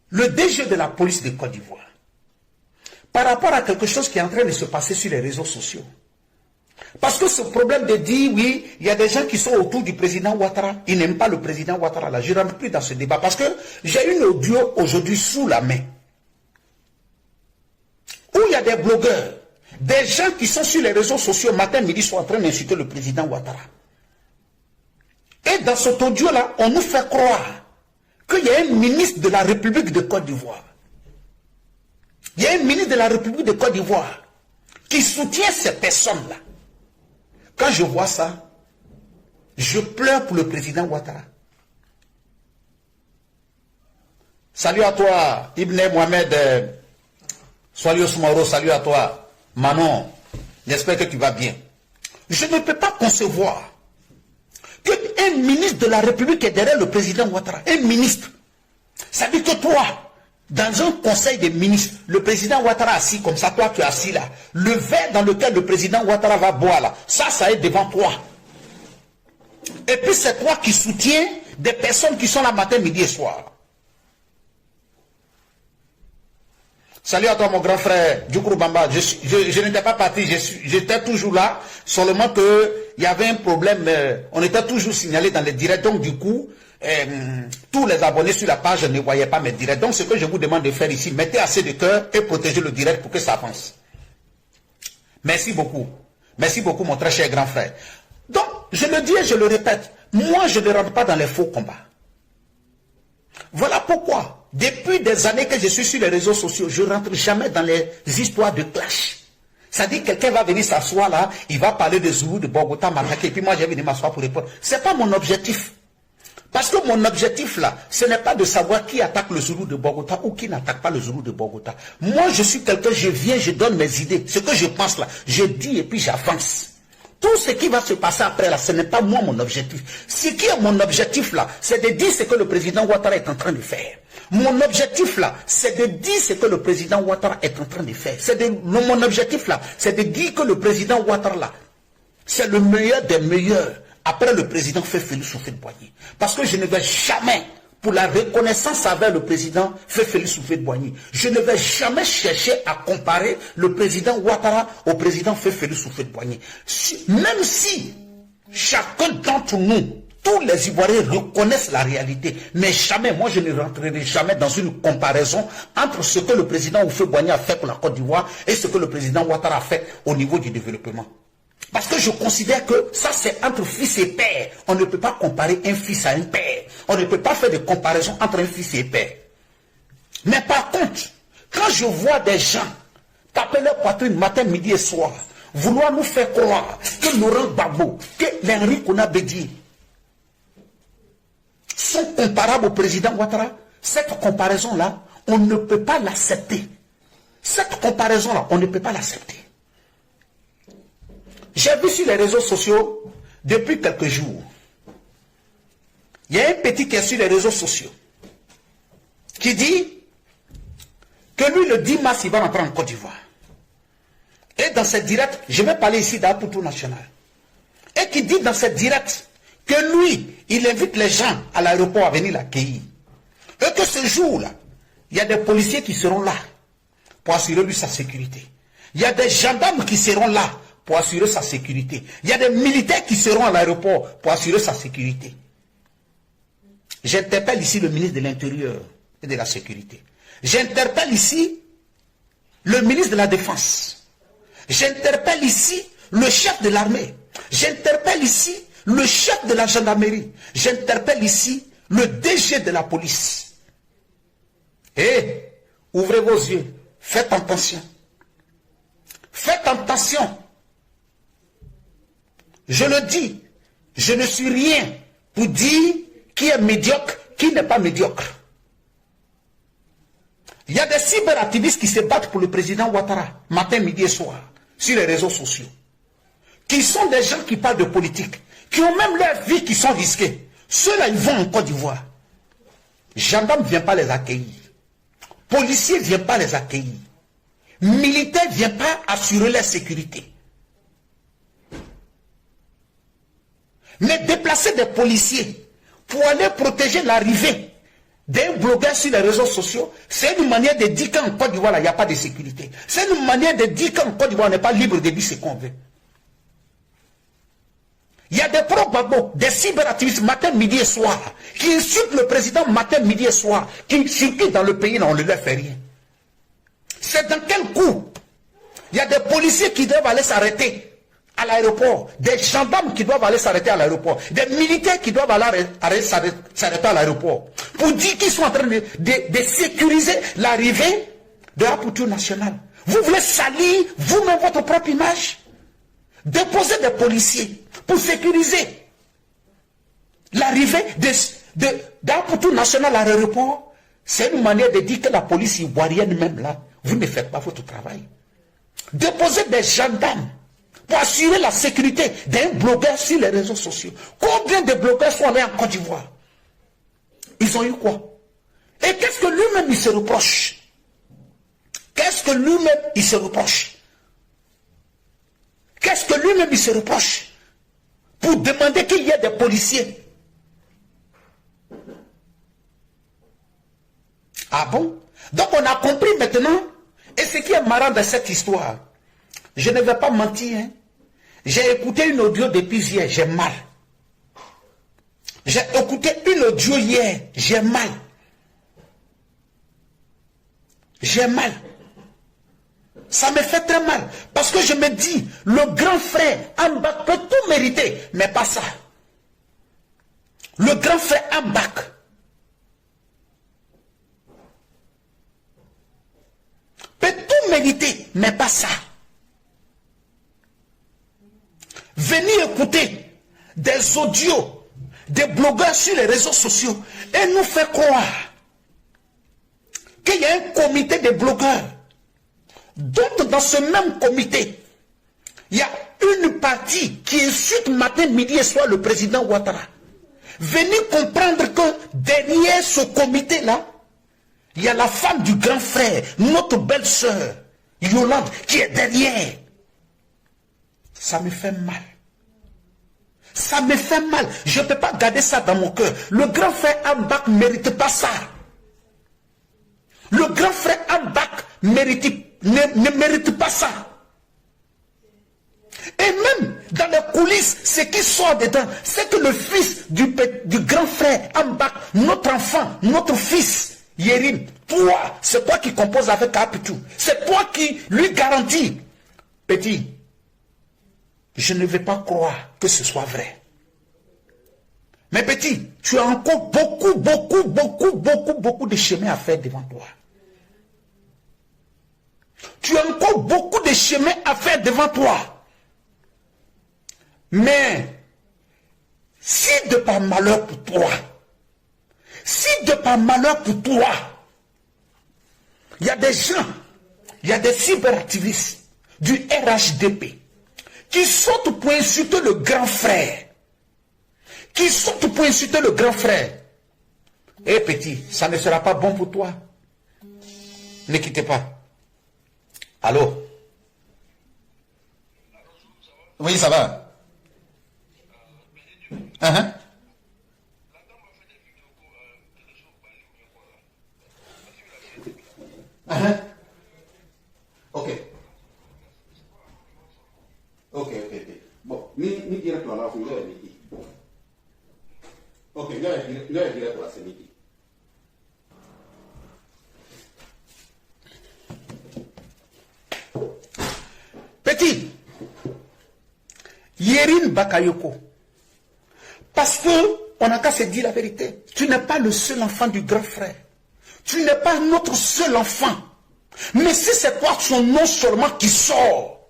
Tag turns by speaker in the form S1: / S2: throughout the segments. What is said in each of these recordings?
S1: le DG de la police de Côte d'Ivoire, par rapport à quelque chose qui est en train de se passer sur les réseaux sociaux. Parce que ce problème de dire, oui, il y a des gens qui sont autour du président Ouattara, ils n'aiment pas le président Ouattara, là, je ne rentre plus dans ce débat, parce que j'ai une audio aujourd'hui sous la main, où il y a des blogueurs, des gens qui sont sur les réseaux sociaux, matin, midi, sont en train d'insulter le président Ouattara. Et dans cet audio-là, on nous fait croire qu'il y a un ministre de la République de Côte d'Ivoire. Il y a un ministre de la République de Côte d'Ivoire qui soutient ces personnes-là. Quand je vois ça, je pleure pour le président Ouattara. Salut à toi, Ibn Mohamed, Soalio Soumaro, salut à toi, Manon, j'espère que tu vas bien. Je ne peux pas concevoir qu'un ministre de la République est derrière le président Ouattara. Un ministre. Ça veut dire que toi, dans un conseil des ministres, le président Ouattara assis comme ça, toi tu es assis là. Le verre dans lequel le président Ouattara va boire là, ça est devant toi. Et puis c'est toi qui soutiens des personnes qui sont là matin, midi et soir. Salut à toi mon grand frère, Djoukourou Bamba. Je n'étais pas parti, j'étais toujours là, seulement qu'il y avait un problème, on était toujours signalé dans les directs, donc du coup, tous les abonnés sur la page ne voyaient pas mes directs. Donc ce que je vous demande de faire ici, mettez assez de cœur et protégez le direct pour que ça avance. Merci beaucoup mon très cher grand frère. Donc, je le dis et je le répète, moi je ne rentre pas dans les faux combats. Voilà pourquoi. Depuis des années que je suis sur les réseaux sociaux, je ne rentre jamais dans les histoires de clash. C'est-à-dire que quelqu'un va venir s'asseoir là, il va parler des Zoulous de Bogota, m'attaquer, et puis moi je vais venir m'asseoir pour répondre. Ce n'est pas mon objectif. Parce que mon objectif là, ce n'est pas de savoir qui attaque le Zoulou de Bogota ou qui n'attaque pas le Zoulou de Bogota. Moi je suis quelqu'un, je viens, je donne mes idées. Ce que je pense là, je dis et puis j'avance. Tout ce qui va se passer après là, ce n'est pas moi mon objectif. Ce qui est mon objectif là, c'est de dire ce que le président Ouattara est en train de faire. Mon objectif là, c'est de dire ce que le président Ouattara est en train de faire. Mon objectif là, c'est de dire que le président Ouattara là, c'est le meilleur des meilleurs après le président Félix Houphouët-Boigny. Parce que je ne vais jamais, pour la reconnaissance avec le président Félix Houphouët-Boigny, je ne vais jamais chercher à comparer le président Ouattara au président Félix Houphouët-Boigny. Même si chacun d'entre nous, tous les Ivoiriens reconnaissent la réalité, mais jamais, moi je ne rentrerai jamais dans une comparaison entre ce que le président Houphouët-Boigny a fait pour la Côte d'Ivoire et ce que le président Ouattara a fait au niveau du développement. Parce que je considère que ça c'est entre fils et père. On ne peut pas comparer un fils à un père. On ne peut pas faire de comparaison entre un fils et un père. Mais par contre, quand je vois des gens taper leur poitrine matin, midi et soir, vouloir nous faire croire que Laurent Gbagbo, que l'Henri Kounabedi sont comparables au président Ouattara, cette comparaison-là, on ne peut pas l'accepter. Cette comparaison-là, on ne peut pas l'accepter. J'ai vu sur les réseaux sociaux, depuis quelques jours, il y a un petit qui est sur les réseaux sociaux, qui dit que lui, le 10 mars, il va rentrer en Côte d'Ivoire. Et dans cette directe, je vais parler ici d'Apoutou National, et qui dit dans cette directe que lui, il invite les gens à l'aéroport à venir l'accueillir. Et que ce jour-là, il y a des policiers qui seront là pour assurer lui sa sécurité. Il y a des gendarmes qui seront là pour assurer sa sécurité. Il y a des militaires qui seront à l'aéroport pour assurer sa sécurité. J'interpelle ici le ministre de l'Intérieur et de la Sécurité. J'interpelle ici le ministre de la Défense. J'interpelle ici le chef de l'armée. J'interpelle ici le chef de la gendarmerie. J'interpelle ici le DG de la police. Et ouvrez vos yeux. Faites attention. Faites attention. Je le dis, je ne suis rien pour dire qui est médiocre, qui n'est pas médiocre. Il y a des cyberactivistes qui se battent pour le président Ouattara, matin, midi et soir, sur les réseaux sociaux, qui sont des gens qui parlent de politique, qui ont même leur vie qui sont risquées. Ceux-là, ils vont en Côte d'Ivoire. Gendarmes ne viennent pas les accueillir. Policiers ne viennent pas les accueillir. Militaires ne viennent pas assurer leur sécurité. Mais déplacer des policiers pour aller protéger l'arrivée d'un blogueur sur les réseaux sociaux, c'est une manière de dire qu'en Côte d'Ivoire, il n'y a pas de sécurité. C'est une manière de dire qu'en Côte d'Ivoire, on n'est pas libre de dire ce qu'on veut. Il y a des pro-Gbagbo, des cyberactivistes matin, midi et soir, qui insultent le président matin, midi et soir, qui circulent dans le pays, là, on ne leur fait rien. C'est dans quel coup? Il y a des policiers qui doivent aller s'arrêter à l'aéroport, des gendarmes qui doivent aller s'arrêter à l'aéroport, des militaires qui doivent aller s'arrêter à l'aéroport, pour dire qu'ils sont en train de sécuriser l'arrivée de la culture nationale. Vous voulez salir vous-même votre propre image? Déposer des policiers pour sécuriser l'arrivée de la culture nationale à l'aéroport, c'est une manière de dire que la police ivoirienne même là, vous ne faites pas votre travail. Déposer des gendarmes pour assurer la sécurité d'un blogueur sur les réseaux sociaux. Combien de blogueurs sont allés en Côte d'Ivoire? Ils ont eu quoi? Et qu'est-ce que lui-même il se reproche? Qu'est-ce que lui-même il se reproche? Qu'est-ce que lui-même il se reproche? Pour demander qu'il y ait des policiers. Ah bon? Donc on a compris maintenant. Et ce qui est marrant dans cette histoire, je ne vais pas mentir, hein. J'ai écouté une audio depuis hier, j'ai mal. J'ai écouté une audio hier, j'ai mal. J'ai mal. Ça me fait très mal. Parce que je me dis, le grand frère Ambak peut tout mériter, mais pas ça. Le grand frère Ambak peut tout mériter, mais pas ça. Venir écouter des audios, des blogueurs sur les réseaux sociaux et nous faire croire qu'il y a un comité de blogueurs. Donc dans ce même comité, il y a une partie qui insulte matin, midi et soir le président Ouattara. Venez comprendre que derrière ce comité-là, il y a la femme du grand frère, notre belle-sœur, Yolande, qui est derrière. Ça me fait mal. Ça me fait mal. Je ne peux pas garder ça dans mon cœur. Le grand frère Ambak ne mérite pas ça. Le grand frère Ambak ne mérite pas ça. Et même dans les coulisses, ce qui sort dedans, c'est que le fils du grand frère Ambak, notre enfant, notre fils, Yerim, toi, c'est toi qui composes avec Apitou. C'est toi qui lui garantis. Petit, je ne vais pas croire que ce soit vrai. Mais petit, tu as encore beaucoup de chemin à faire devant toi. Tu as encore beaucoup de chemin à faire devant toi. Mais, si de par malheur pour toi, si de par malheur pour toi, il y a des gens, il y a des cyberactivistes du RHDP qui sautent pour insulter le grand frère. Qui sautent pour insulter le grand frère. Eh petit, ça ne sera pas bon pour toi. Ne quittez pas. Allô? Oui, ça va. Ok. Ok. Bon, ni direct là, là, ok, là, direct là, c'est midi. Petit, Yerim Bakayoko, parce que on n'a qu'à se dire la vérité. Tu n'es pas le seul enfant du grand frère. Tu n'es pas notre seul enfant. Mais si c'est toi son nom seulement qui sort,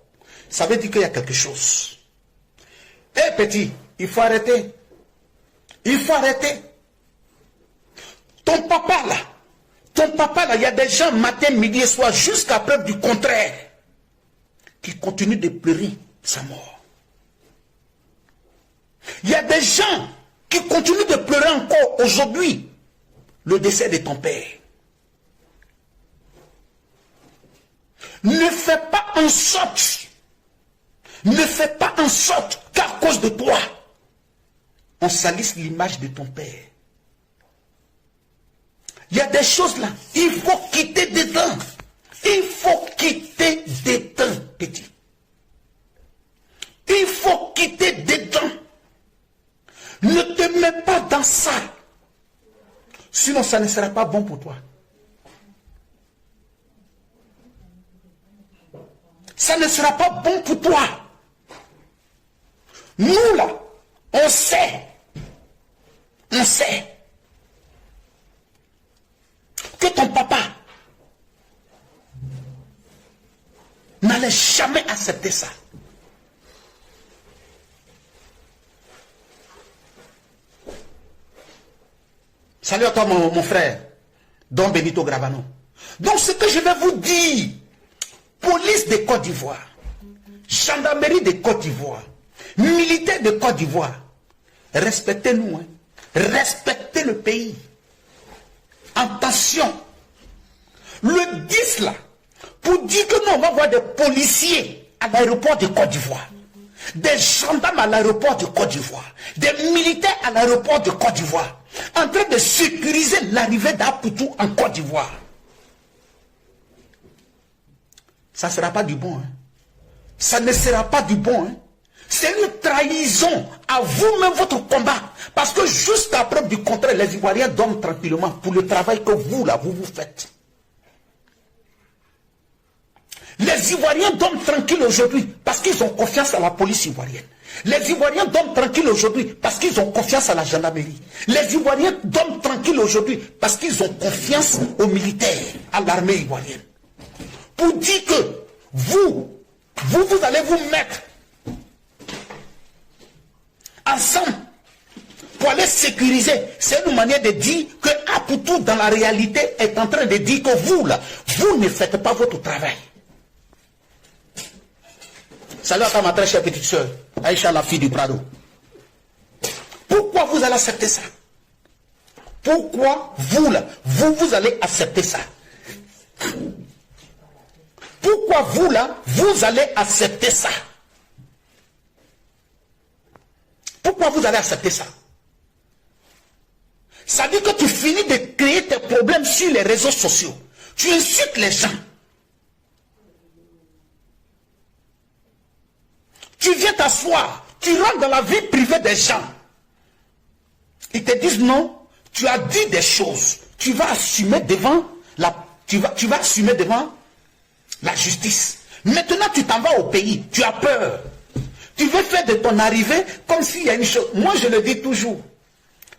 S1: ça veut dire qu'il y a quelque chose. Eh petit, il faut arrêter. Il faut arrêter. Ton papa là, il y a des gens matin, midi et soir, jusqu'à preuve du contraire, qui continuent de pleurer sa mort. Il y a des gens qui continuent de pleurer encore aujourd'hui le décès de ton père. Ne fais pas en sorte, qu'à cause de toi, on salisse l'image de ton père. Il y a des choses là. Il faut quitter dedans. Il faut quitter dedans, petit. Il faut quitter dedans. Ne te mets pas dans ça. Sinon, ça ne sera pas bon pour toi. Ça ne sera pas bon pour toi. Nous, là, on sait que ton papa n'allait jamais accepter ça. Salut à toi, mon frère, Don Benito Gravano. Donc, ce que je vais vous dire, police de Côte d'Ivoire, gendarmerie de Côte d'Ivoire, militaires de Côte d'Ivoire, respectez-nous, hein. Respectez le pays. Attention, le 10 là, pour dire que nous, on va voir des policiers à l'aéroport de Côte d'Ivoire, des gendarmes à l'aéroport de Côte d'Ivoire, des militaires à l'aéroport de Côte d'Ivoire, en train de sécuriser l'arrivée d'Apoutou en Côte d'Ivoire. Ça ne sera pas du bon. Hein. Ça ne sera pas du bon. Hein. C'est une trahison à vous-même, votre combat. Parce que jusqu'à preuve du contraire, les Ivoiriens dorment tranquillement pour le travail que vous, là, vous faites. Les Ivoiriens dorment tranquilles aujourd'hui parce qu'ils ont confiance à la police ivoirienne. Les Ivoiriens dorment tranquilles aujourd'hui parce qu'ils ont confiance à la gendarmerie. Les Ivoiriens dorment tranquilles aujourd'hui parce qu'ils ont confiance aux militaires, à l'armée ivoirienne. Pour dire que vous allez vous mettre ensemble pour aller sécuriser. C'est une manière de dire que Apoutou, dans la réalité, est en train de dire que vous, là, vous ne faites pas votre travail. Salut à ma très chère petite soeur, Aïcha, la fille du Prado. Pourquoi vous allez accepter ça? Pourquoi vous, là, vous allez accepter ça? Pourquoi vous, là, vous allez accepter ça? Pourquoi vous allez accepter ça? Ça dit que tu finis de créer tes problèmes sur les réseaux sociaux. Tu insultes les gens. Tu viens t'asseoir. Tu rentres dans la vie privée des gens. Ils te disent non. Tu as dit des choses. Tu vas assumer devant tu vas assumer devant la justice. Maintenant, tu t'en vas au pays. Tu as peur. Tu veux faire de ton arrivée comme s'il y a une chose. Moi, je le dis toujours.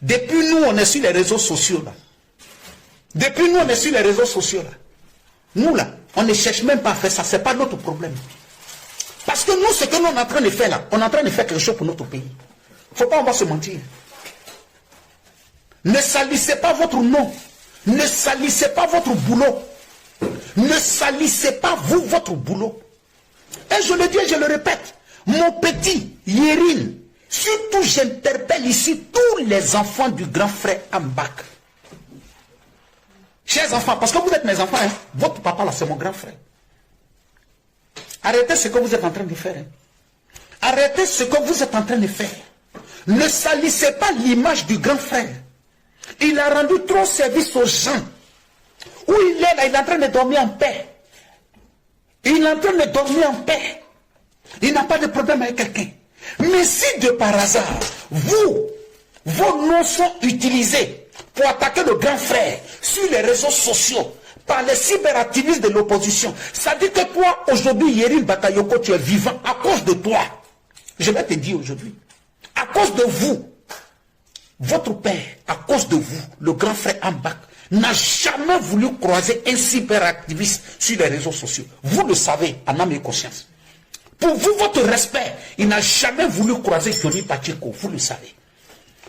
S1: Depuis nous, on est sur les réseaux sociaux là. Depuis nous, on est sur les réseaux sociaux là. Nous là, on ne cherche même pas à faire ça. Ce n'est pas notre problème. Parce que nous, ce que nous on est en train de faire là, on est en train de faire quelque chose pour notre pays. Il ne faut pas, on va se mentir. Ne salissez pas votre nom. Ne salissez pas votre boulot. Ne salissez pas vous, votre boulot. Et je le dis et je le répète. Mon petit Yérine, surtout j'interpelle ici tous les enfants du grand frère Ambak. Chers enfants, parce que vous êtes mes enfants, hein, votre papa là c'est mon grand frère. Arrêtez ce que vous êtes en train de faire. Hein. Arrêtez ce que vous êtes en train de faire. Ne salissez pas l'image du grand frère. Il a rendu trop service aux gens. Où il est là, il est en train de dormir en paix. Il est en train de dormir en paix. Il n'a pas de problème avec quelqu'un. Mais si de par hasard, vos noms sont utilisés pour attaquer le grand frère sur les réseaux sociaux, par les cyberactivistes de l'opposition, ça dit que toi, aujourd'hui, Yérine Bakayoko, tu es vivant à cause de toi. Je vais te dire aujourd'hui, à cause de vous, votre père, à cause de vous, le grand frère Ambak, n'a jamais voulu croiser un cyberactiviste sur les réseaux sociaux. Vous le savez, en âme et conscience. Pour vous, votre respect, il n'a jamais voulu croiser Johnny Pacheco, vous le savez.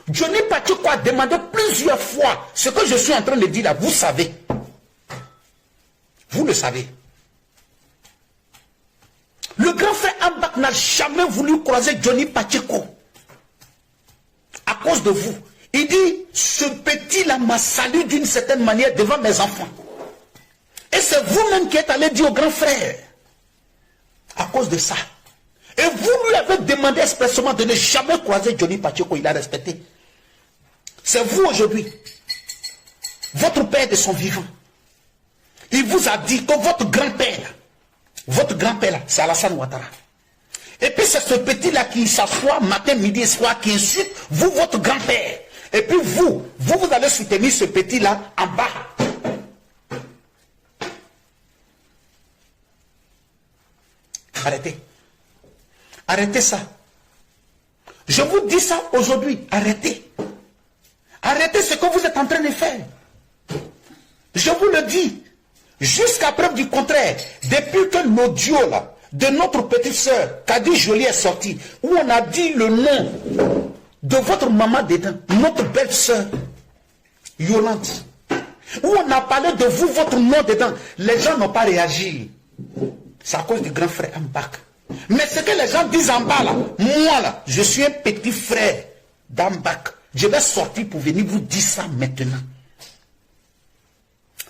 S1: Johnny Pacheco a demandé plusieurs fois ce que je suis en train de dire là, vous savez. Vous le savez. Le grand frère Ambak n'a jamais voulu croiser Johnny Pacheco. À cause de vous. Il dit, ce petit-là m'a salué d'une certaine manière devant mes enfants. Et c'est vous-même qui êtes allé dire au grand frère. À cause de ça. Et vous lui avez demandé expressément de ne jamais croiser Johnny Pacheco. Il a respecté. C'est vous aujourd'hui. Votre père de son vivant. Il vous a dit que votre grand-père, c'est Alassane Ouattara. Et puis c'est ce petit-là qui s'assoit matin, midi et soir, qui insulte vous, votre grand-père. Et puis vous allez soutenir ce petit-là en bas. Arrêtez. Arrêtez ça. Je vous dis ça aujourd'hui. Arrêtez. Arrêtez ce que vous êtes en train de faire. Je vous le dis. Jusqu'à preuve du contraire, depuis que l'audio là, de notre petite sœur, Kadi Jolie est sorti, où on a dit le nom de votre maman dedans, notre belle sœur, Yolande, où on a parlé de vous, votre nom dedans, les gens n'ont pas réagi. C'est à cause du grand frère Ambak. Mais ce que les gens disent en bas là, moi là, je suis un petit frère d'Ambak. Je vais sortir pour venir vous dire ça maintenant.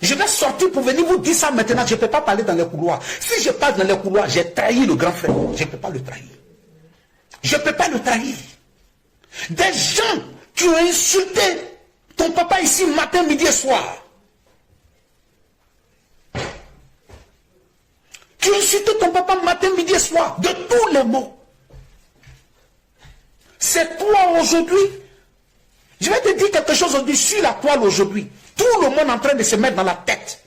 S1: Je vais sortir pour venir vous dire ça maintenant. Je ne peux pas parler dans les couloirs. Si je parle dans les couloirs, j'ai trahi le grand frère. Je ne peux pas le trahir. Je ne peux pas le trahir. Des gens qui ont insulté ton papa ici matin, midi et soir. Qui ont insulté ton papa matin, midi et soir. De tous les mots. C'est toi aujourd'hui. Je vais te dire quelque chose aujourd'hui sur la toile aujourd'hui. Tout le monde est en train de se mettre dans la tête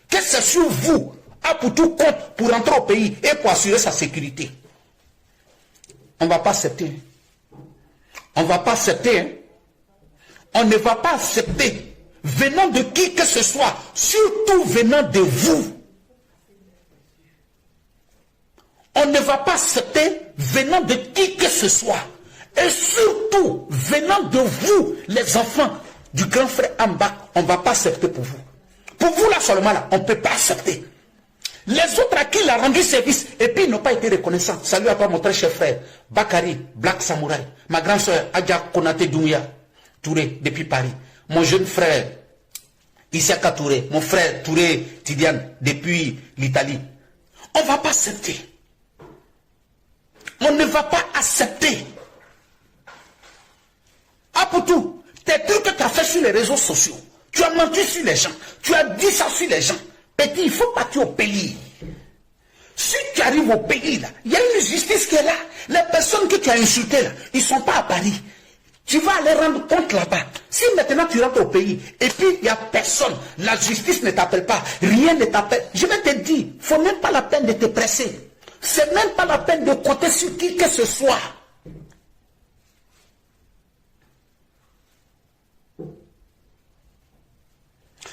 S1: que c'est sur vous, à pour tout compte, pour rentrer au pays et pour assurer sa sécurité. On ne va pas accepter. On ne va pas accepter. Hein. On ne va pas accepter, venant de qui que ce soit, surtout venant de vous. On ne va pas accepter, venant de qui que ce soit. Et surtout, venant de vous, les enfants du grand frère Amba, on ne va pas accepter pour vous. Pour vous là seulement là, on ne peut pas accepter. Les autres à qui il a rendu service, et puis ils n'ont pas été reconnaissants. Salut à toi mon très cher frère, Bakari, Black Samouraï, ma grande soeur Adja Konate Doumbia, Touré, depuis Paris. Mon jeune frère, Issaka Touré, mon frère Touré Tidiane, depuis l'Italie. On ne va pas accepter. On ne va pas accepter. Ah pour tout, tes trucs que tu as fait sur les réseaux sociaux, tu as menti sur les gens, tu as dit ça sur les gens. Petit, il faut partir au pays. Si tu arrives au pays, là, il y a une justice qui est là. Les personnes que tu as insultées, là, ils ne sont pas à Paris. Tu vas aller rendre compte là-bas. Si maintenant tu rentres au pays, et puis il n'y a personne, la justice ne t'appelle pas, rien ne t'appelle. Je vais te dire, il ne faut même pas la peine de te presser. C'est même pas la peine de compter sur qui que ce soit.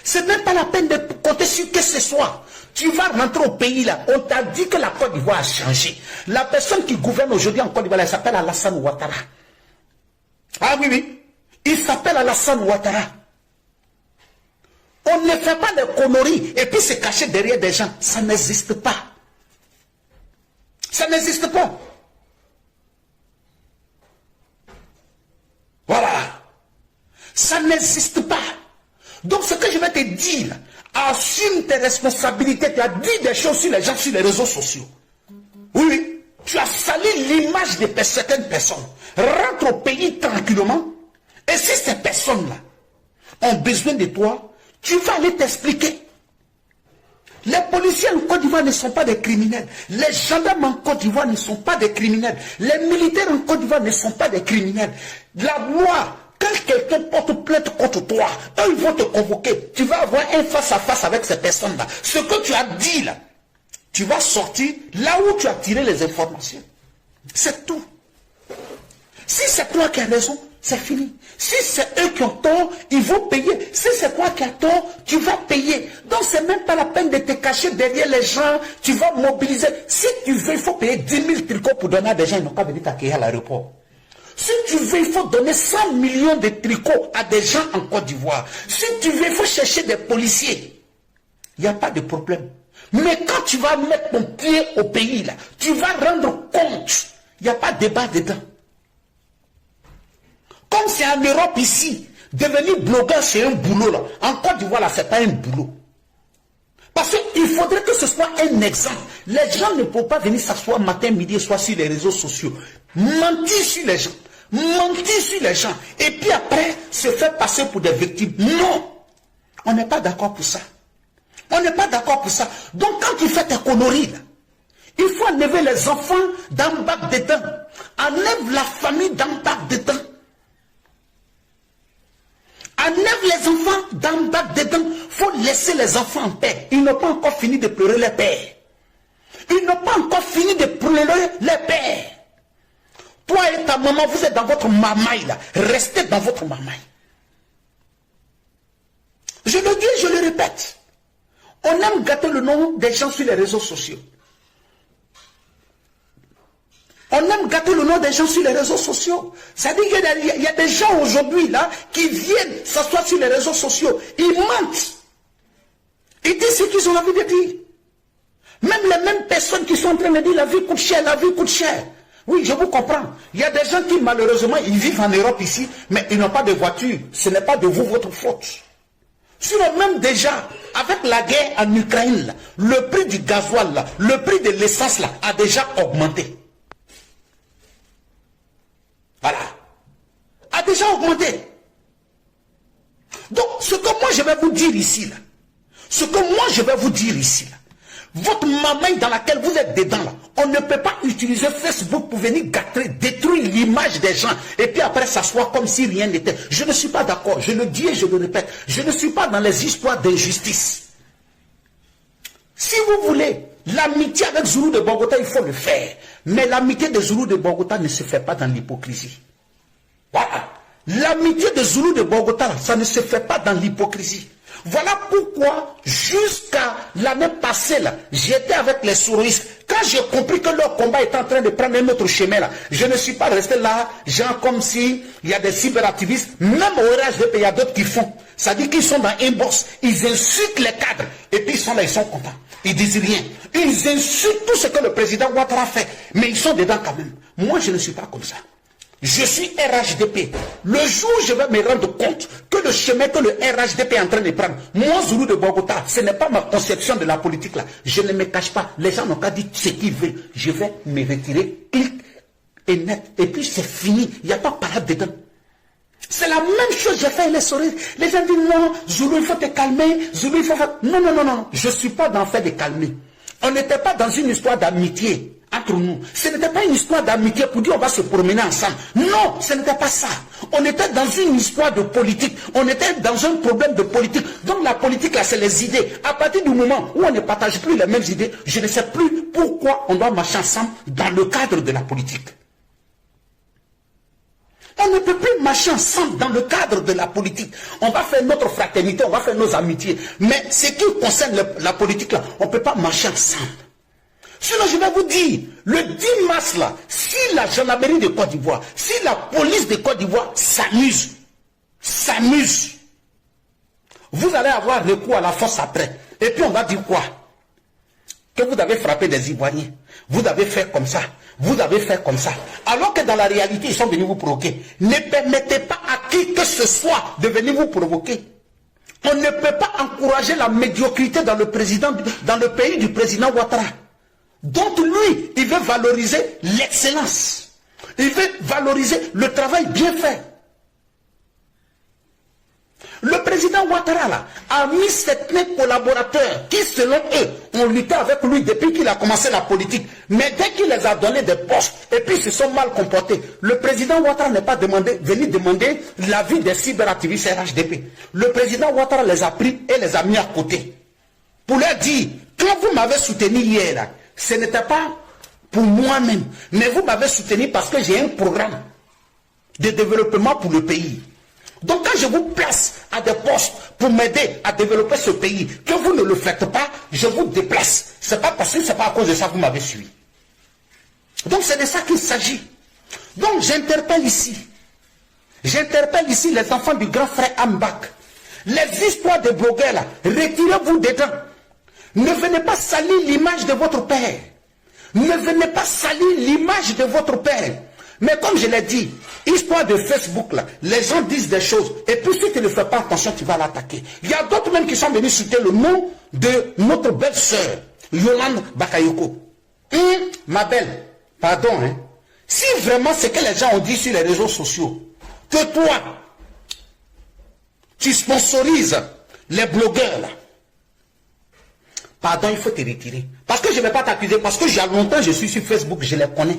S1: C'est même pas la peine de compter sur qui que ce soit. Tu vas rentrer au pays là. On t'a dit que la Côte d'Ivoire a changé. La personne qui gouverne aujourd'hui en Côte d'Ivoire, elle s'appelle Alassane Ouattara. Ah oui, oui. Il s'appelle Alassane Ouattara. On ne fait pas de conneries et puis se cacher derrière des gens. Ça n'existe pas. Ça n'existe pas. Voilà. Ça n'existe pas. Donc ce que je vais te dire, assume tes responsabilités. Tu as dit des choses sur les gens, sur les réseaux sociaux. Oui, oui. Tu as sali l'image de certaines personnes. Rentre au pays tranquillement. Et si ces personnes-là ont besoin de toi, tu vas aller t'expliquer. Les policiers en Côte d'Ivoire ne sont pas des criminels. Les gendarmes en Côte d'Ivoire ne sont pas des criminels. Les militaires en Côte d'Ivoire ne sont pas des criminels. La loi, quand quelqu'un porte plainte contre toi, eux ils vont te convoquer. Tu vas avoir un face-à-face avec ces personnes-là. Ce que tu as dit là, tu vas sortir là où tu as tiré les informations. C'est tout. Si c'est toi qui as raison, c'est fini. Si c'est eux qui ont tort, ils vont payer. Si c'est toi qui as tort, tu vas payer. Donc c'est même pas la peine de te cacher derrière les gens. Tu vas mobiliser. Si tu veux, il faut payer 10 000 tricots pour donner à des gens. Ils n'ont pas venir t'accueillir à l'aéroport. Si tu veux, il faut donner 100 millions de tricots à des gens en Côte d'Ivoire. Si tu veux, il faut chercher des policiers. Il n'y a pas de problème. Mais quand tu vas mettre ton pied au pays, là, tu vas rendre compte. Il n'y a pas de débat dedans. Comme c'est en Europe ici, devenir blogueur c'est un boulot là. En Côte d'Ivoire là, c'est pas un boulot. Parce qu'il faudrait que ce soit un exemple. Les gens ne peuvent pas venir s'asseoir matin, midi et soir sur les réseaux sociaux. Mentir sur les gens. Mentir sur les gens. Et puis après, se faire passer pour des victimes. Non. On n'est pas d'accord pour ça. On n'est pas d'accord pour ça. Donc quand tu fais tes conneries, là, il faut enlever les enfants d'un bac d'étain. Enlève la famille d'un bac d'étain. Enlève les enfants d'un bac d'étain. Il faut laisser les enfants en paix. Ils n'ont pas encore fini de pleurer les pères. Ils n'ont pas encore fini de pleurer les pères. Toi et ta maman, vous êtes dans votre mamaille là. Restez dans votre mamaille. Je le dis, je le répète. On aime gâter le nom des gens sur les réseaux sociaux. On aime gâter le nom des gens sur les réseaux sociaux. C'est-à-dire qu'il y a des gens aujourd'hui là qui viennent s'asseoir sur les réseaux sociaux. Ils mentent. Ils disent ce qu'ils ont envie de dire. Même les mêmes personnes qui sont en train de dire la vie coûte cher, la vie coûte cher. Oui, je vous comprends. Il y a des gens qui malheureusement, ils vivent en Europe ici, mais ils n'ont pas de voiture. Ce n'est pas de vous votre faute. Sinon même déjà, avec la guerre en Ukraine, là, le prix du gasoil, là, le prix de l'essence là, a déjà augmenté. Voilà. A déjà augmenté. Donc, ce que moi je vais vous dire ici, là, ce que moi je vais vous dire ici, là, votre maman dans laquelle vous êtes dedans, là, on ne peut pas utiliser Facebook pour venir gâter, détruire l'image des gens et puis après s'asseoir comme si rien n'était. Je ne suis pas d'accord, je le dis et je le répète, je ne suis pas dans les histoires d'injustice. Si vous voulez l'amitié avec Zoulou de Bogota, il faut le faire. Mais l'amitié de Zoulou de Bogota ne se fait pas dans l'hypocrisie. Voilà. L'amitié de Zoulou de Bogota, ça ne se fait pas dans l'hypocrisie. Voilà pourquoi, jusqu'à l'année passée, là, j'étais avec les souristes. Quand j'ai compris que leur combat est en train de prendre un autre chemin, là, je ne suis pas resté là, genre comme si il y a des cyberactivistes, même au RHDP, il y a d'autres qui font. Ça dit qu'ils sont dans un boss, ils insultent les cadres, et puis ils sont là, ils sont contents. Ils disent rien. Ils insultent tout ce que le président Ouattara fait, mais ils sont dedans quand même. Moi, je ne suis pas comme ça. Je suis RHDP. Le jour où je vais me rendre compte que le chemin que le RHDP est en train de prendre, moi, Zoulou de Bogota, ce n'est pas ma conception de la politique là. Je ne me cache pas. Les gens n'ont qu'à dire ce qu'ils veulent. Je vais me retirer, clic et net. Et puis c'est fini. Il n'y a pas de parade dedans. C'est la même chose que j'ai fait les souris. Les gens disent non, Zoulou, il faut te calmer. Zoulou, il faut faire... Non, non, non, non. Je ne suis pas dans le fait de calmer. On n'était pas dans une histoire d'amitié entre nous. Ce n'était pas une histoire d'amitié pour dire on va se promener ensemble. Non, ce n'était pas ça. On était dans une histoire de politique. On était dans un problème de politique. Donc la politique là, c'est les idées. À partir du moment où on ne partage plus les mêmes idées, je ne sais plus pourquoi on doit marcher ensemble dans le cadre de la politique. On ne peut plus marcher ensemble dans le cadre de la politique. On va faire notre fraternité, on va faire nos amitiés. Mais ce qui concerne la politique là, on ne peut pas marcher ensemble. Sinon, je vais vous dire, le 10 mars, là, si la gendarmerie de Côte d'Ivoire, si la police de Côte d'Ivoire s'amuse, vous allez avoir recours à la force après. Et puis on va dire quoi? Que vous avez frappé des Ivoiriens, vous avez fait comme ça, vous avez fait comme ça. Alors que dans la réalité, ils sont venus vous provoquer. Ne permettez pas à qui que ce soit de venir vous provoquer. On ne peut pas encourager la médiocrité dans le pays du président Ouattara. Donc lui, il veut valoriser l'excellence. Il veut valoriser le travail bien fait. Le président Ouattara là, a mis certains collaborateurs qui, selon eux, ont lutté avec lui depuis qu'il a commencé la politique. Mais dès qu'il les a donné des postes, et puis ils se sont mal comportés, le président Ouattara n'est pas venu demander l'avis des cyberactivistes RHDP. Le président Ouattara les a pris et les a mis à côté. Pour leur dire, quand vous m'avez soutenu hier là, ce n'était pas pour moi-même, mais vous m'avez soutenu parce que j'ai un programme de développement pour le pays. Donc quand je vous place à des postes pour m'aider à développer ce pays, que vous ne le faites pas, je vous déplace. Ce n'est pas parce que ce n'est pas à cause de ça que vous m'avez suivi. Donc c'est de ça qu'il s'agit. Donc j'interpelle ici les enfants du grand frère Ambak. Les histoires de blogueurs là, retirez-vous dedans. Ne venez pas salir l'image de votre père. Ne venez pas salir l'image de votre père. Mais comme je l'ai dit, histoire de Facebook là, les gens disent des choses. Et puis si tu ne fais pas attention, tu vas l'attaquer. Il y a d'autres même qui sont venus citer le nom de notre belle-sœur, Yolande Bakayoko. Ma belle, pardon, hein. Si vraiment c'est que les gens ont dit sur les réseaux sociaux, que toi, tu sponsorises les blogueurs là. Pardon, il faut te retirer. Parce que je ne vais pas t'accuser, parce que il y a longtemps je suis sur Facebook, je les connais.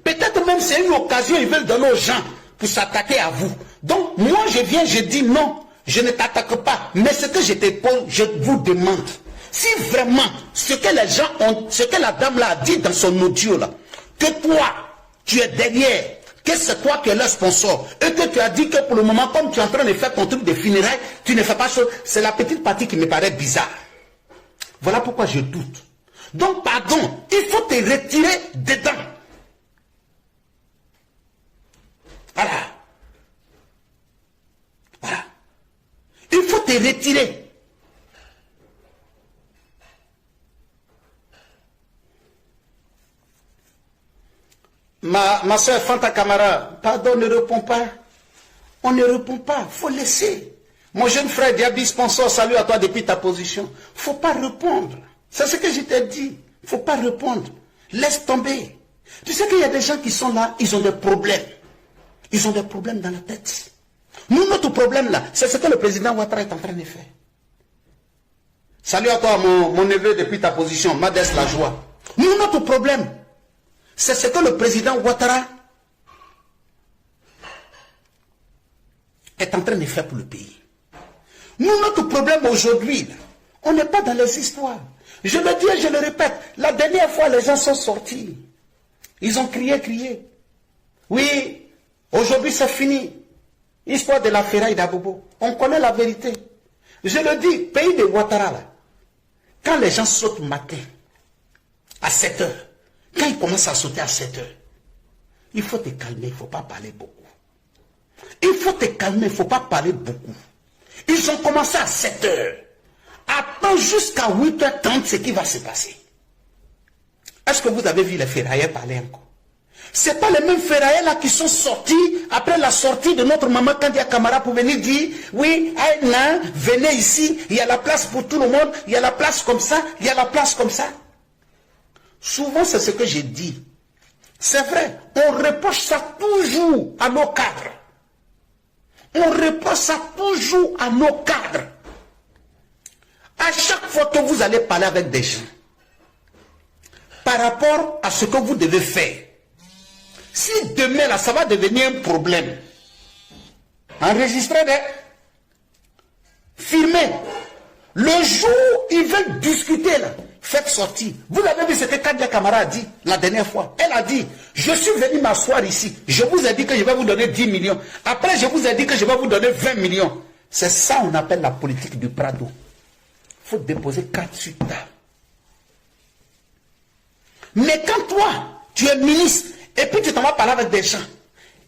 S1: Peut-être même c'est une occasion, ils veulent donner aux gens pour s'attaquer à vous. Donc moi je viens, je dis non, je ne t'attaque pas. Mais ce que je te pose, je vous demande, si vraiment ce que les gens ont, ce que la dame là a dit dans son audio là, que toi, tu es derrière, que c'est toi qui es leur sponsor, et que tu as dit que pour le moment, comme tu es en train de faire ton truc de funérailles, tu ne fais pas chose, c'est la petite partie qui me paraît bizarre. Voilà pourquoi je doute. Donc, pardon, il faut te retirer dedans. Voilà. Voilà. Il faut te retirer. Ma soeur Fanta Camara, pardon, ne répond pas. On ne répond pas, il faut laisser. Mon jeune frère Diaby Sponsor, salut à toi depuis ta position. Il ne faut pas répondre. C'est ce que je t'ai dit. Il ne faut pas répondre. Laisse tomber. Tu sais qu'il y a des gens qui sont là, ils ont des problèmes. Ils ont des problèmes dans la tête. Nous, notre problème là, c'est ce que le président Ouattara est en train de faire. Salut à toi, mon neveu, depuis ta position, Madès la joie. Nous, notre problème, c'est ce que le président Ouattara est en train de faire pour le pays. Nous, notre problème aujourd'hui, on n'est pas dans les histoires. Je le dis et je le répète, la dernière fois, les gens sont sortis. Ils ont crié. Oui, aujourd'hui c'est fini. Histoire de la ferraille d'Abobo. On connaît la vérité. Je le dis, pays de Ouattara, là, quand les gens sautent matin, à 7 heures, quand ils commencent à sauter à 7 heures, il faut te calmer, il ne faut pas parler beaucoup. Il faut te calmer, il ne faut pas parler beaucoup. Ils ont commencé à 7 heures. Attends jusqu'à 8h30 ce qui va se passer. Est-ce que vous avez vu les ferrailleurs parler encore? Ce n'est pas les mêmes ferrailleurs là qui sont sortis après la sortie de notre maman Kandia Camara pour venir dire oui, Aïna, venez ici, il y a la place pour tout le monde, il y a la place comme ça, il y a la place comme ça. Souvent c'est ce que j'ai dit. C'est vrai, on reproche ça toujours à nos cadres. On reproche ça toujours à nos cadres. À chaque fois que vous allez parler avec des gens, par rapport à ce que vous devez faire, si demain là, ça va devenir un problème, enregistrez, filmez. Le jour où ils veulent discuter là, faites sortir. Vous avez vu ce que Kandia Camara a dit la dernière fois. Elle a dit, je suis venu m'asseoir ici. Je vous ai dit que je vais vous donner 10 millions. Après, je vous ai dit que je vais vous donner 20 millions. C'est ça qu'on appelle la politique du Prado. Il faut déposer 4 sur table. Mais quand toi, tu es ministre, et puis tu t'en vas parler avec des gens,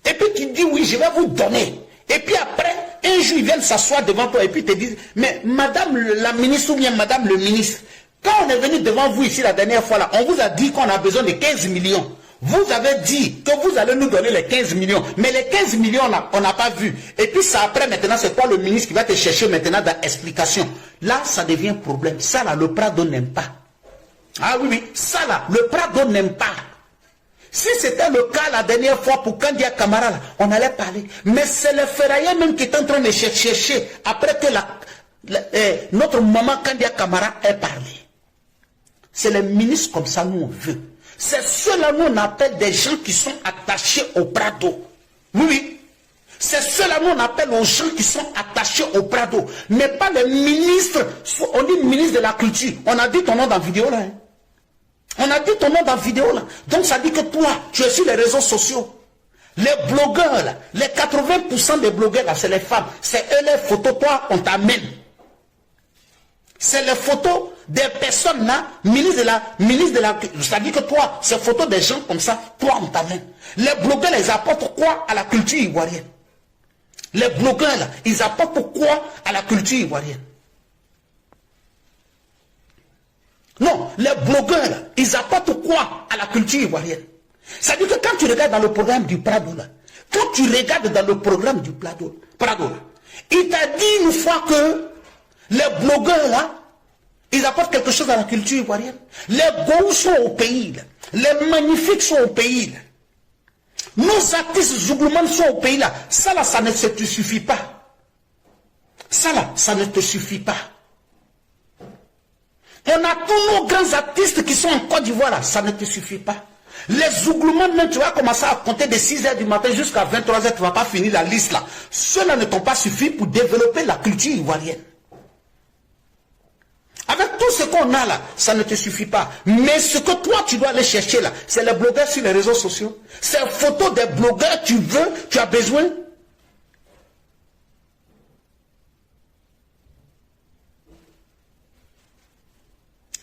S1: et puis tu dis oui, je vais vous donner. Et puis après, un jour, ils viennent s'asseoir devant toi et puis te disent, mais madame la ministre ou bien madame le ministre, quand on est venu devant vous ici la dernière fois, là, on vous a dit qu'on a besoin de 15 millions. Vous avez dit que vous allez nous donner les 15 millions. Mais les 15 millions là, on n'a pas vu. Et puis ça après, maintenant, c'est toi le ministre qui va te chercher maintenant dans l'explication. Là, ça devient problème. Ça là, le Prado n'aime pas. Ah oui, oui, ça là, le Prado n'aime pas. Si c'était le cas la dernière fois pour Kandia Camara, là, on allait parler. Mais c'est le ferrailleur même qui est en train de chercher après que notre maman Kandia Camara ait parlé. C'est les ministres comme ça, nous on veut. C'est ceux-là, nous on appelle des gens qui sont attachés au Prado. Oui, oui. C'est ceux-là, nous on appelle aux gens qui sont attachés au Prado. Mais pas les ministres. On dit ministre de la culture. On a dit ton nom dans la vidéo là. Hein. On a dit ton nom dans la vidéo là. Donc ça dit que toi, tu es sur les réseaux sociaux. Les blogueurs là, les 80% des blogueurs là, c'est les femmes. C'est eux les photos, toi, on t'amène. C'est les photos des personnes là, ministre de la, c'est-à-dire que toi, ces photos des gens comme ça, toi on t'amène. Les blogueurs, ils apportent quoi à la culture ivoirienne? Les blogueurs là, ils apportent quoi à la culture ivoirienne? Non, les blogueurs là, ils apportent quoi à la culture ivoirienne? C'est-à-dire que quand tu regardes dans le programme du Prado là, quand tu regardes dans le programme du Prado là, il t'a dit une fois que les blogueurs là, ils apportent quelque chose à la culture ivoirienne. Les beaux sont au pays là. Les magnifiques sont au pays là. Nos artistes zouglouman sont au pays là. Ça là, ça ne te suffit pas. Ça là, ça ne te suffit pas. On a tous nos grands artistes qui sont en Côte d'Ivoire là, ça ne te suffit pas. Les ougloumands, même tu vas commencer à compter de 6 h du matin jusqu'à 23 h, tu ne vas pas finir la liste là. Ceux-là ne t'ont pas suffi pour développer la culture ivoirienne. Avec tout ce qu'on a là, ça ne te suffit pas. Mais ce que toi tu dois aller chercher là, c'est les blogueurs sur les réseaux sociaux. Ces photos des blogueurs, tu veux, tu as besoin.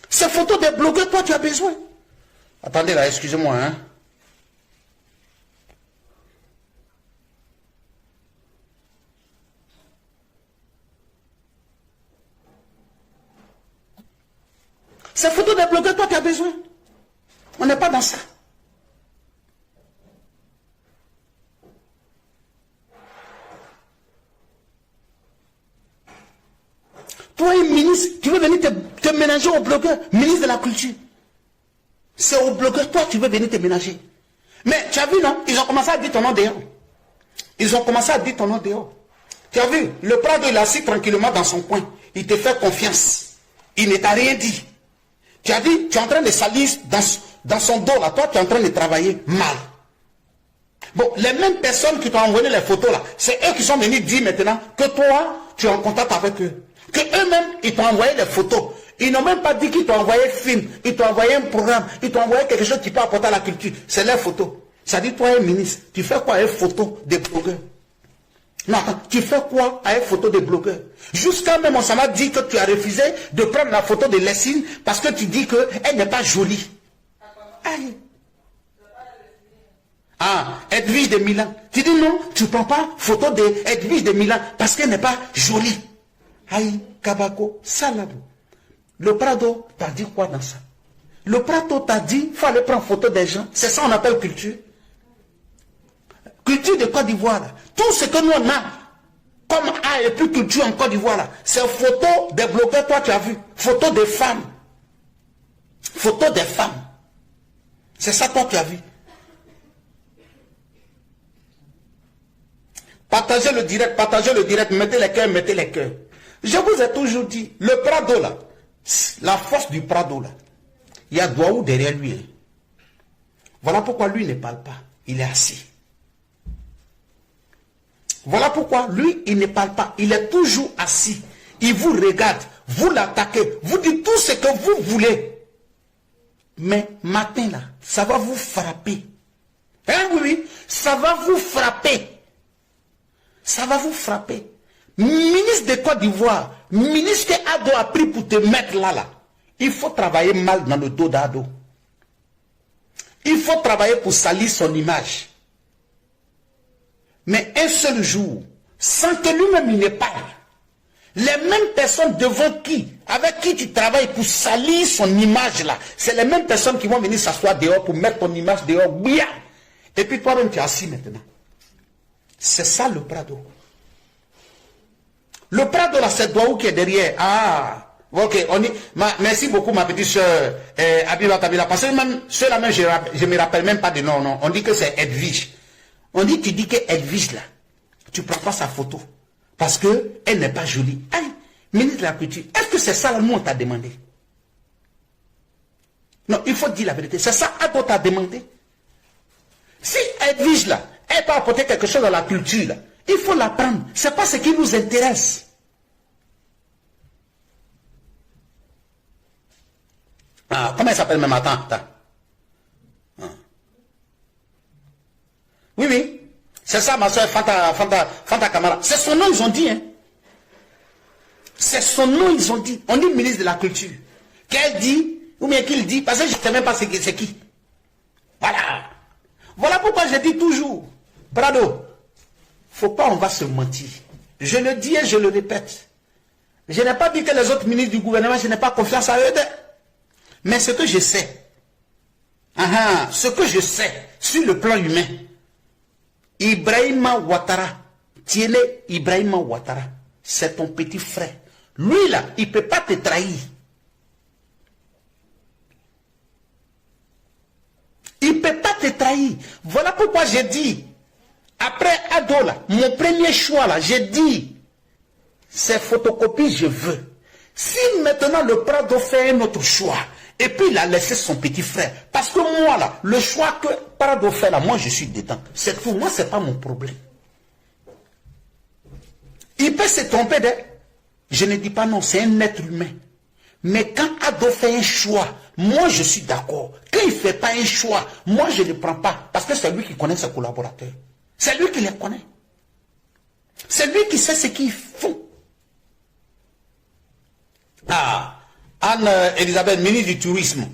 S1: Ces photos des blogueurs, toi tu as besoin. Attendez là, excusez-moi, hein. Ces photos des blogueurs, toi tu as besoin. On n'est pas dans ça. Toi, un ministre, tu veux venir te ménager aux blogueurs, ministre de la culture. C'est aux blogueurs, toi, tu veux venir te ménager. Mais tu as vu, non? Ils ont commencé à dire ton nom dehors. Ils ont commencé à dire ton nom dehors. Tu as vu, le Prado, il est assis tranquillement dans son coin. Il te fait confiance. Il ne t'a rien dit. Tu as dit, tu es en train de salir dans son dos, là. Toi, tu es en train de travailler mal. Bon, les mêmes personnes qui t'ont envoyé les photos, là, c'est eux qui sont venus dire maintenant que toi, tu es en contact avec eux. Que eux-mêmes, ils t'ont envoyé les photos. Ils n'ont même pas dit qu'ils t'ont envoyé un film, ils t'ont envoyé un programme, ils t'ont envoyé quelque chose qui peut apporter à la culture. C'est leurs photos. Ça dit, toi, un ministre, tu fais quoi avec photos des blogueurs? Non, attends, tu fais quoi avec photos des blogueurs? Jusqu'à même, on s'en a dit que tu as refusé de prendre la photo de Lessine parce que tu dis qu'elle n'est pas jolie. Aïe. Ah, Edwige de Milan. Tu dis non, tu ne prends pas photo de Edwige de Milan parce qu'elle n'est pas jolie. Aïe, Kabako, Salabou. Le Prado t'a dit quoi dans ça? Le Prado t'a dit, il faut aller prendre photo des gens. C'est ça qu'on appelle culture. Culture de Côte d'Ivoire. Tout ce que nous on a, comme art et plus culture en Côte d'Ivoire, c'est photos des blogueurs, toi tu as vu. Photos des femmes. Photos des femmes. C'est ça toi tu as vu. Partagez le direct, mettez les cœurs, mettez les cœurs. Je vous ai toujours dit, le Prado là, la force du Prado là, il y a Douaou derrière lui. Hein. Voilà pourquoi lui ne parle pas, il est assis. Voilà pourquoi lui, il ne parle pas, il est toujours assis. Il vous regarde, vous l'attaquez, vous dites tout ce que vous voulez. Mais matin là, ça va vous frapper. Hein, oui, ça va vous frapper. Ça va vous frapper. Ministre de Côte d'Ivoire, ministre que Ado a pris pour te mettre là. Il faut travailler mal dans le dos d'Ado. Il faut travailler pour salir son image. Mais un seul jour, sans que lui-même il ne parle, les mêmes personnes avec qui tu travailles pour salir son image là, c'est les mêmes personnes qui vont venir s'asseoir dehors pour mettre ton image dehors. Bien. Et puis toi-même tu es assis maintenant. C'est ça le Prado. Le Prado là, c'est Douaou qui est derrière. Ah, ok, on dit, merci beaucoup ma petite soeur Abiba Kabila. Parce que même, ceux-là même, je ne me rappelle même pas de nom, non. On dit que c'est Edwige. On dit, tu dis que Edwige là, tu ne prends pas sa photo. Parce qu'elle n'est pas jolie. Allez, ministre de la Culture, est-ce que c'est ça là, nous on t'a demandé? Non, il faut dire la vérité. C'est ça qu'on t'a demandé. Si Edwige là, elle peut apporter quelque chose dans la culture là, il faut la prendre. Ce n'est pas ce qui nous intéresse. Ah, comment elle s'appelle même? Attends. Ah. Oui, oui. C'est ça, ma soeur Fanta Kamara. C'est son nom, ils ont dit. Hein. C'est son nom, ils ont dit. On dit ministre de la Culture. Qu'elle dit, ou bien qu'il dit, parce que je ne sais même pas c'est qui. Voilà. Voilà pourquoi je dis toujours, Prado, faut pas on va se mentir. Je le dis et je le répète. Je n'ai pas dit que les autres ministres du gouvernement, je n'ai pas confiance à eux. Mais ce que je sais, ce que je sais sur le plan humain, Ibrahima Ouattara, Tiele Ibrahima Ouattara, c'est ton petit frère. Lui là, il ne peut pas te trahir. Il ne peut pas te trahir. Voilà pourquoi j'ai dit, après Ado là, mon premier choix là, j'ai dit, ces photocopies, je veux. Si maintenant le Prado fait un autre choix, et puis il a laissé son petit frère, parce que moi là, le choix que Prado fait là, moi je suis dedans. C'est tout, moi c'est pas mon problème. Il peut se tromper de... Je ne dis pas non, c'est un être humain. Mais quand Ado fait un choix, moi je suis d'accord. Quand il ne fait pas un choix, moi je ne le prends pas. Parce que c'est lui qui connaît ses collaborateurs. C'est lui qui les connaît. C'est lui qui sait ce qu'ils font. Ah, Anne-Elisabeth, ministre du Tourisme.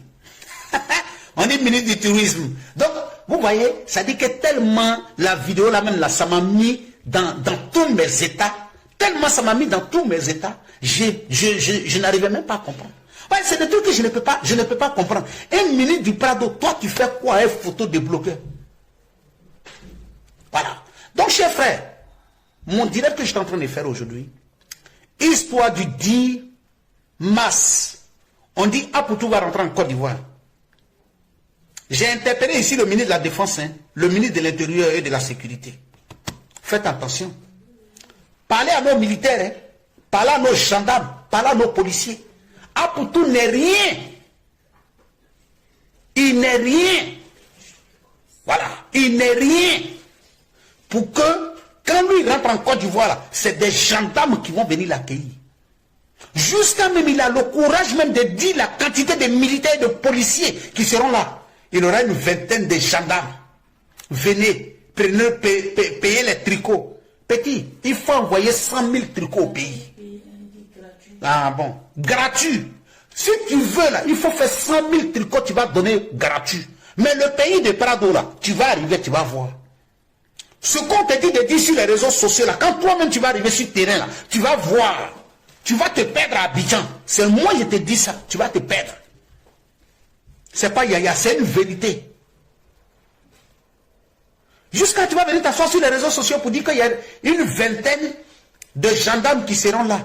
S1: On dit ministre du Tourisme. Donc, vous voyez, ça dit que tellement la vidéo là même là, ça m'a mis dans tous mes états. Tellement ça m'a mis dans tous mes états, je n'arrivais même pas à comprendre. Ouais, c'est des trucs que je ne peux pas comprendre. Un ministre du Prado, toi tu fais quoi avec photo de blogueur? Voilà. Donc, chers frères, mon direct que je suis en train de faire aujourd'hui, histoire du 10 mars, on dit Apoutou va rentrer en Côte d'Ivoire. J'ai interpellé ici le ministre de la Défense, le ministre de l'Intérieur et de la Sécurité. Faites attention. Parlez à nos militaires, parlez à nos gendarmes, parlez à nos policiers. Apoutou n'est rien. Il n'est rien. Voilà, il n'est rien. Pour que, quand lui rentre en Côte d'Ivoire, c'est des gendarmes qui vont venir l'accueillir. Jusqu'à même, il a le courage même de dire la quantité de militaires et de policiers qui seront là. Il aura une vingtaine de gendarmes. Venez, prenez, payez les tricots. Petit, il faut envoyer 100 000 tricots au pays. Ah bon, gratuit. Si tu veux là, il faut faire 100 000 tricots, tu vas donner gratuit. Mais le pays de Prado là, tu vas arriver, tu vas voir. Ce qu'on te dit de dire sur les réseaux sociaux là, quand toi-même tu vas arriver sur le terrain là, tu vas voir. Tu vas te perdre à Abidjan. C'est moi je te dis ça, tu vas te perdre. C'est pas yaya, c'est une vérité. Jusqu'à tu vas venir t'asseoir sur les réseaux sociaux pour dire qu'il y a une vingtaine de gendarmes qui seront là.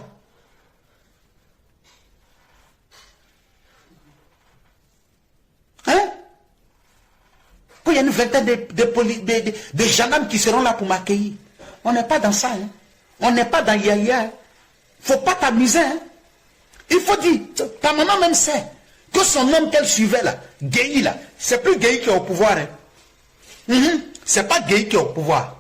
S1: Hein? Qu'il y a une vingtaine de gendarmes qui seront là pour m'accueillir. On n'est pas dans ça. Hein? On n'est pas dans yaya. Hein? Faut pas t'amuser. Hein? Il faut dire, ta maman même sait que son homme qu'elle suivait là, Guéhi là, c'est plus Guéhi qui est au pouvoir. Hein? C'est pas Guéhi qui est au pouvoir.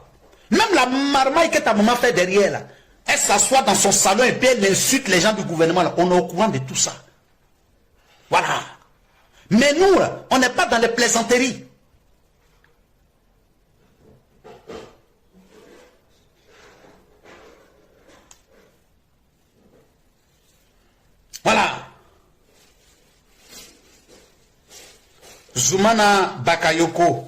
S1: Même la marmaille que ta maman fait derrière là, elle s'assoit dans son salon et puis elle insulte les gens du gouvernement là. On est au courant de tout ça. Voilà. Mais nous là, on n'est pas dans les plaisanteries. Voilà. Zoumana Bakayoko.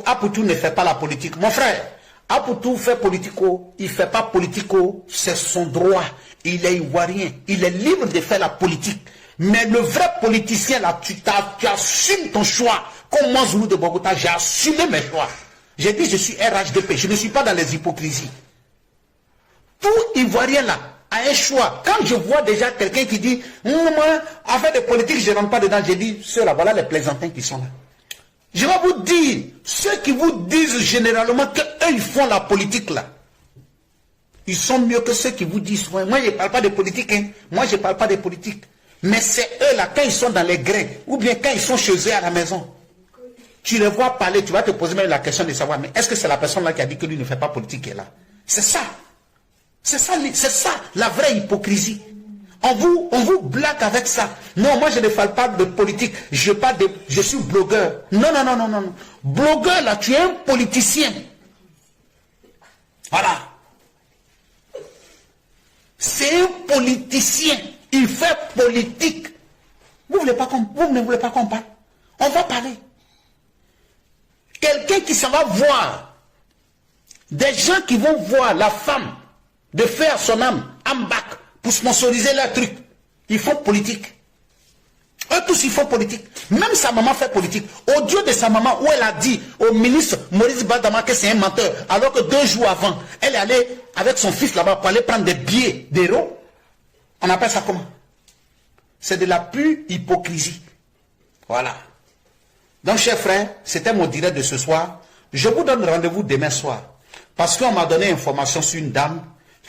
S1: Apoutou ne fait pas la politique. Mon frère, Apoutou fait politico, il ne fait pas politico, c'est son droit. Il est ivoirien, il est libre de faire la politique. Mais le vrai politicien là, tu assumes ton choix. Comme moi, Zoulou de Bogota, j'ai assumé mes choix. J'ai dit je suis RHDP, je ne suis pas dans les hypocrisies. Tout ivoirien là a un choix. Quand je vois déjà quelqu'un qui dit, moi, affaire de politique, je ne rentre pas dedans, j'ai dit, ceux-là, voilà les plaisantins qui sont là. Je vais vous dire, ceux qui vous disent généralement qu'eux, ils font la politique là, ils sont mieux que ceux qui vous disent, moi je ne parle pas de politique, hein. Moi je ne parle pas de politique. Mais c'est eux là, quand ils sont dans les grains, ou bien quand ils sont chez eux à la maison, tu les vois parler, tu vas te poser même la question de savoir, mais est-ce que c'est la personne là qui a dit que lui ne fait pas politique qui est là? C'est ça. C'est ça la vraie hypocrisie. On vous blague avec ça. Non, moi je ne parle pas de politique. Je suis blogueur. Non. Blogueur là, tu es un politicien. Voilà. C'est un politicien. Il fait politique. Vous ne voulez pas qu'on parle? On va parler. Quelqu'un qui s'en va voir. Des gens qui vont voir la femme de faire son âme en bac pour sponsoriser leur truc. Ils font politique. Eux tous, ils font politique. Même sa maman fait politique. Audio de sa maman où elle a dit au ministre Maurice Badama que c'est un menteur. Alors que 2 jours avant, elle est allée avec son fils là-bas pour aller prendre des billets d'héros. On appelle ça comment? C'est de la pure hypocrisie. Voilà. Donc, chers frères, c'était mon direct de ce soir. Je vous donne rendez-vous demain soir. Parce qu'on m'a donné information sur une dame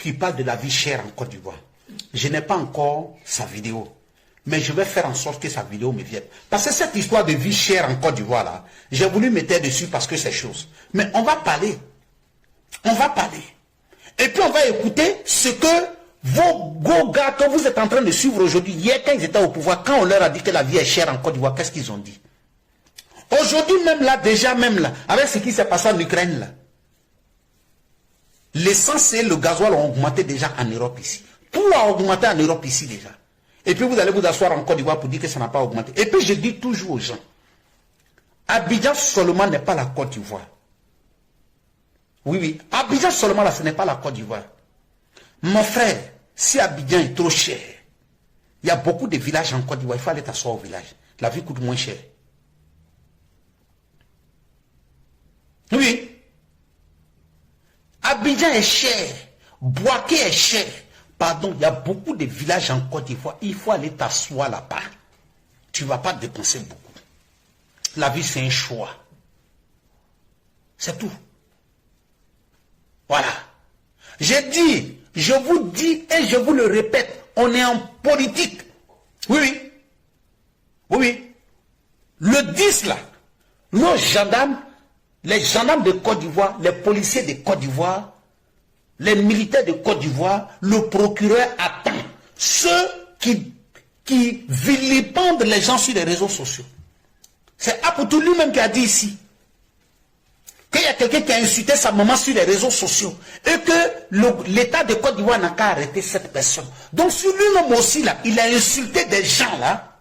S1: qui parle de la vie chère en Côte d'Ivoire. Je n'ai pas encore sa vidéo. Mais je vais faire en sorte que sa vidéo me vienne. Parce que cette histoire de vie chère en Côte d'Ivoire, là, j'ai voulu mettre dessus parce que c'est chose. Mais on va parler. On va parler. Et puis on va écouter ce que vos gars que vous êtes en train de suivre aujourd'hui, hier quand ils étaient au pouvoir, quand on leur a dit que la vie est chère en Côte d'Ivoire, qu'est-ce qu'ils ont dit? Aujourd'hui même là, déjà même là, avec ce qui s'est passé en Ukraine là, l'essence et le gasoil ont augmenté déjà en Europe ici. Tout a augmenté en Europe ici déjà. Et puis vous allez vous asseoir en Côte d'Ivoire pour dire que ça n'a pas augmenté. Et puis je dis toujours aux gens, Abidjan seulement n'est pas la Côte d'Ivoire. Oui, oui, Abidjan seulement là, ce n'est pas la Côte d'Ivoire. Mon frère, si Abidjan est trop cher, il y a beaucoup de villages en Côte d'Ivoire, il faut aller t'asseoir au village. La vie coûte moins cher. Oui. Abidjan est cher. Boaké est cher. Pardon, il y a beaucoup de villages en Côte d'Ivoire. Il faut aller t'asseoir là-bas. Tu ne vas pas dépenser beaucoup. La vie, c'est un choix. C'est tout. Voilà. J'ai dit, je vous dis et je vous le répète, on est en politique. Oui, oui. Oui, oui. Le 10 là, nos gendarmes, les gendarmes de Côte d'Ivoire, les policiers de Côte d'Ivoire, les militaires de Côte d'Ivoire, le procureur attend ceux qui vilipendent les gens sur les réseaux sociaux. C'est Apoutou lui-même qui a dit ici qu'il y a quelqu'un qui a insulté sa maman sur les réseaux sociaux et que l'État de Côte d'Ivoire n'a qu'à arrêter cette personne. Donc sur lui-même aussi, là, il a insulté des gens là,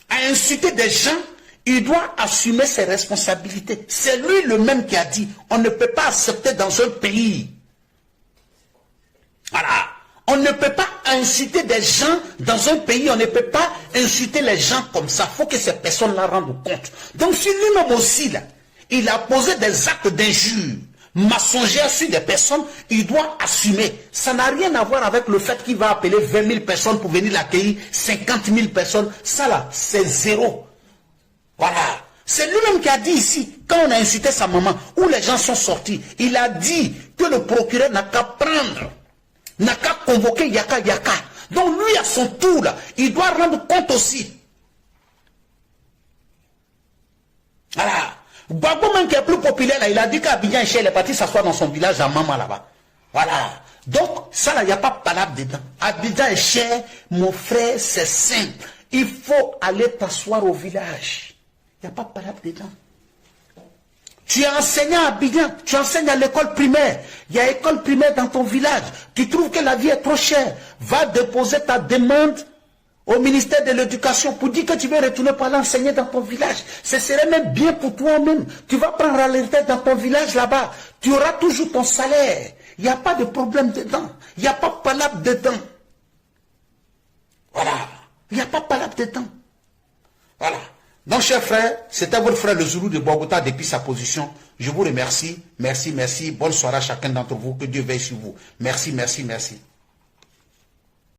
S1: a insulté des gens, il doit assumer ses responsabilités. C'est lui le même qui a dit, on ne peut pas accepter dans un pays. Voilà. On ne peut pas inciter des gens dans un pays, on ne peut pas insulter les gens comme ça. Il faut que ces personnes-là rendent compte. Donc si lui-même aussi, là, il a posé des actes d'injure, mensongères sur des personnes, il doit assumer. Ça n'a rien à voir avec le fait qu'il va appeler 20 000 personnes pour venir l'accueillir, 50 000 personnes. Ça là, c'est zéro. Voilà. C'est lui-même qui a dit ici, quand on a insulté sa maman, où les gens sont sortis, il a dit que le procureur n'a qu'à prendre, n'a qu'à convoquer Yaka. Donc lui, à son tour, là, il doit rendre compte aussi. Voilà. Gbagbo même qui est plus populaire, là, il a dit qu'Abidjan est cher, il est parti s'asseoir dans son village à Mama là-bas. Voilà. Donc, ça là, il n'y a pas de palabre dedans. Abidjan est cher, mon frère, c'est simple. Il faut aller t'asseoir au village. Il n'y a pas de palabre dedans. Tu es enseignant à Abidjan, tu enseignes à l'école primaire. Il y a école primaire dans ton village. Tu trouves que la vie est trop chère. Va déposer ta demande au ministère de l'Éducation pour dire que tu veux retourner pour aller enseigner dans ton village. Ce serait même bien pour toi-même. Tu vas prendre la retraite dans ton village là-bas. Tu auras toujours ton salaire. Il n'y a pas de problème dedans. Il n'y a pas de palabre dedans. Voilà. Il n'y a pas de palabre dedans. Voilà. Donc, chers frères, c'était votre frère le Zoulou de Bogota depuis sa position. Je vous remercie. Merci, merci. Bonne soirée à chacun d'entre vous. Que Dieu veille sur vous. Merci, merci, merci.